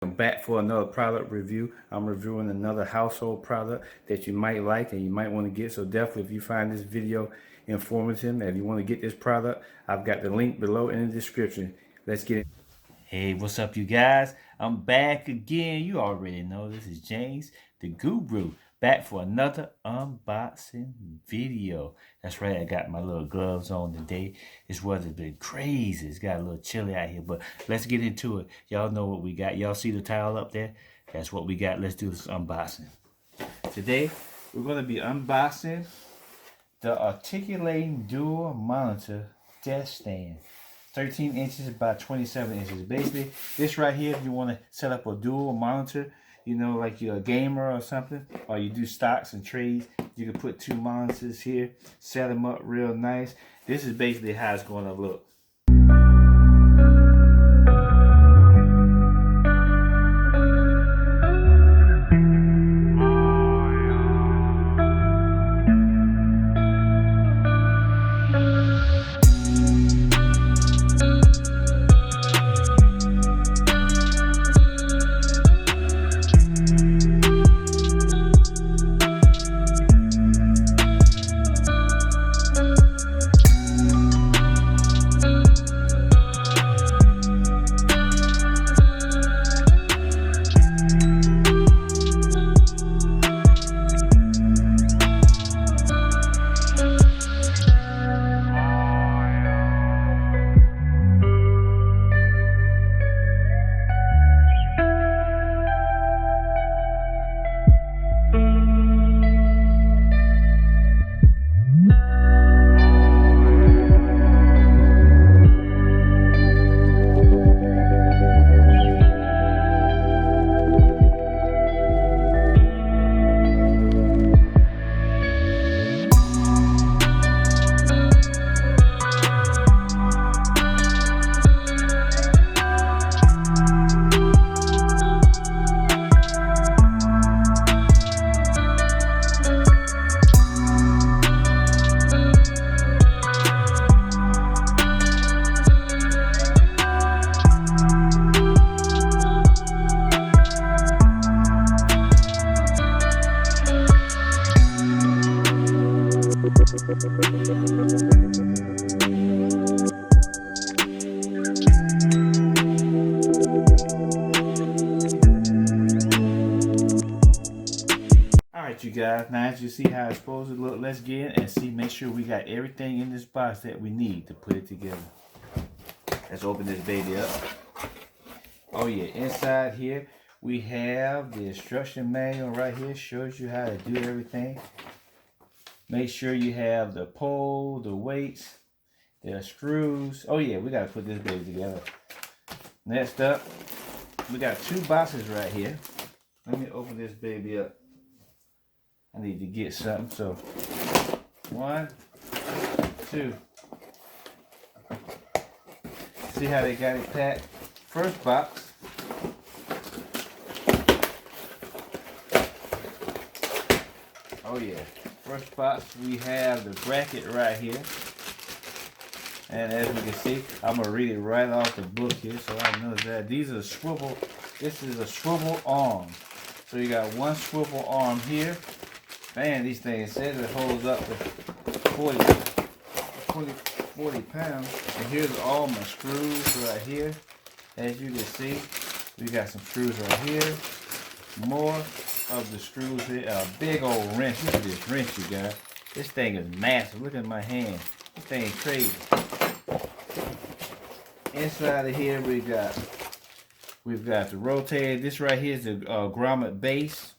I'm back for another product review. I'm reviewing another household product that you might like and you might want to get. So definitely, if you find this video informative and you want to get this product, I've got the link below in the description. Let's get it. Hey, what's up, you guys? I'm back again. You already know this is James, the Guru, back for another unboxing video. That's right, I got my little gloves on today. This weather's been crazy. It's got a little chilly out here, but let's get into it. Y'all know what we got. Y'all see the towel up there? That's what we got. Let's do this unboxing. Today, we're going to be unboxing the articulating dual monitor desk stand. 13 inches by 27 inches. Basically, this right here, if you want to set up a dual monitor, you know, like you're a gamer or something, or you do stocks and trades, you can put two monitors here, set them up real nice. This is basically how it's going to look. Alright, you guys, now as you see how it's supposed to look, let's get in and see, make sure we got everything in this box that we need to put it together. Let's open this baby up. Oh yeah, inside here we have the instruction manual right here, shows you how to do everything. Make sure you have the pole, the weights, the screws. Oh yeah, we gotta put this baby together. Next up, we got two boxes right here. Let me open this baby up. I need to get something, so 1, 2. See how they got it packed? First box. Oh yeah. First box, we have the bracket right here. And as we can see, I'm going to read it right off the book here so I know that. These are swivel, this is a swivel arm. So you got one swivel arm here. Man, these things says it holds up to 40 pounds. And here's all my screws right here. As you can see, we got some screws right here. More of the screws here. A big old wrench. Look at this wrench, you guys. This thing is massive. Look at my hand. This thing is crazy. Inside of here, we've got the rotator. This right here is the grommet base.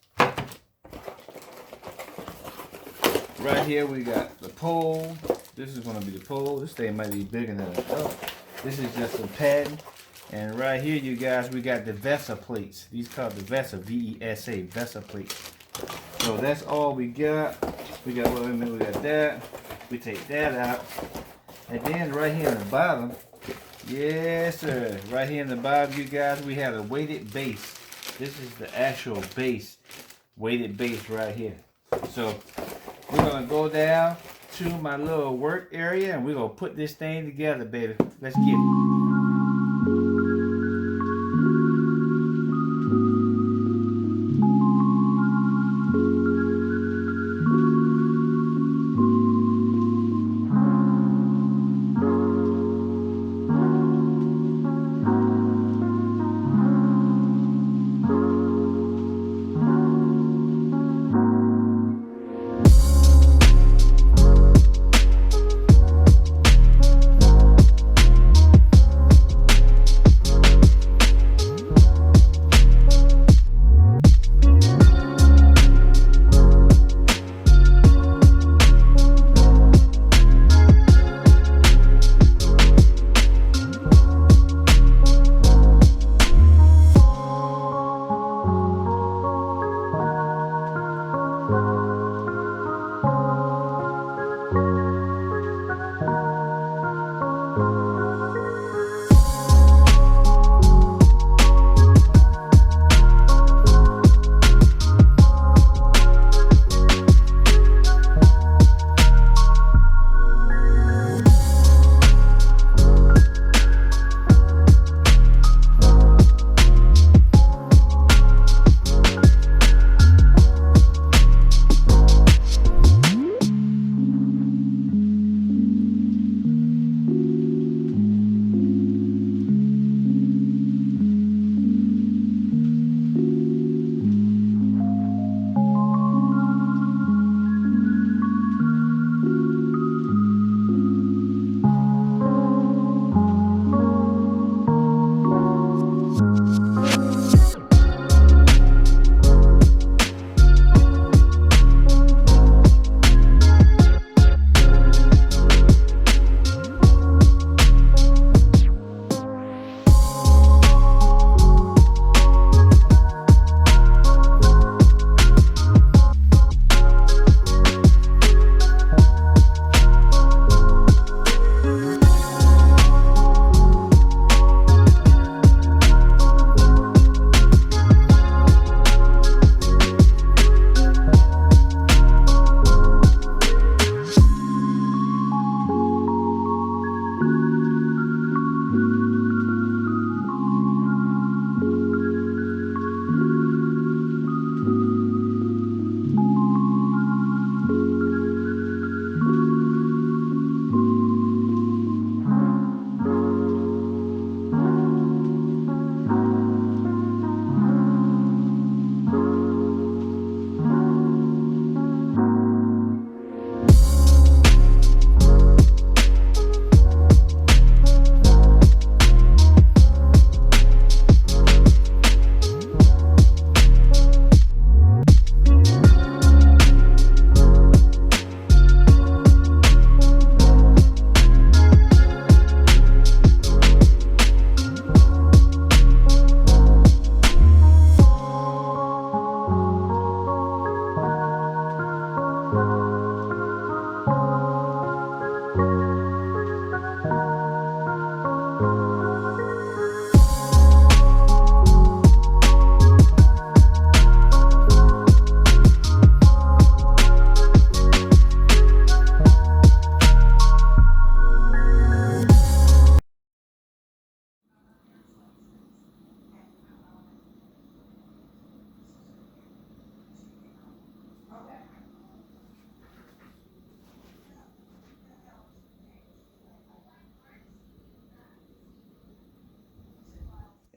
Right here we got the pole. This is going to be the pole. This thing might be bigger than a oh. This is just some padding. And right here, you guys, we got the VESA plates. These called the VESA, V-E-S-A, VESA plates. So that's all we got. We got, well, we got that. We take that out. And then right here in the bottom, yes sir, right here in the bottom, you guys, we have a weighted base. This is the actual base, weighted base right here. So we're gonna go down to my little work area and we're gonna put this thing together, baby. Let's get it.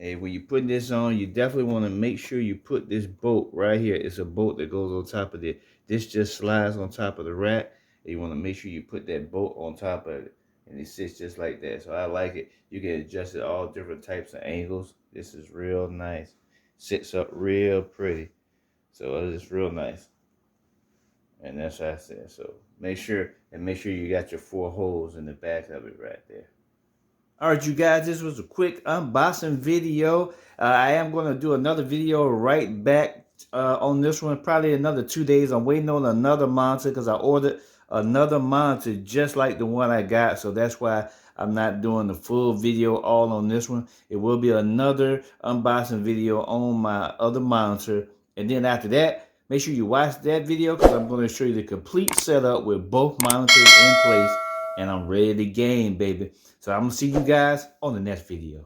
And when you're putting this on, you definitely want to make sure you put this bolt right here. It's a bolt that goes on top of it. This just slides on top of the rack. And you want to make sure you put that bolt on top of it. And it sits just like that. So I like it. You can adjust it all different types of angles. This is real nice. Sits up real pretty. So it's real nice. And that's what I said. So make sure you got your 4 holes in the back of it right there. All right, you guys, this was a quick unboxing video. I am going to do another video right back on this one, probably another 2 days. I'm waiting on another monitor because I ordered another monitor just like the one I got. So that's why I'm not doing the full video all on this one. It will be another unboxing video on my other monitor. And then after that, make sure you watch that video because I'm going to show you the complete setup with both monitors in place. And I'm ready to game, baby. So I'm going to see you guys on the next video.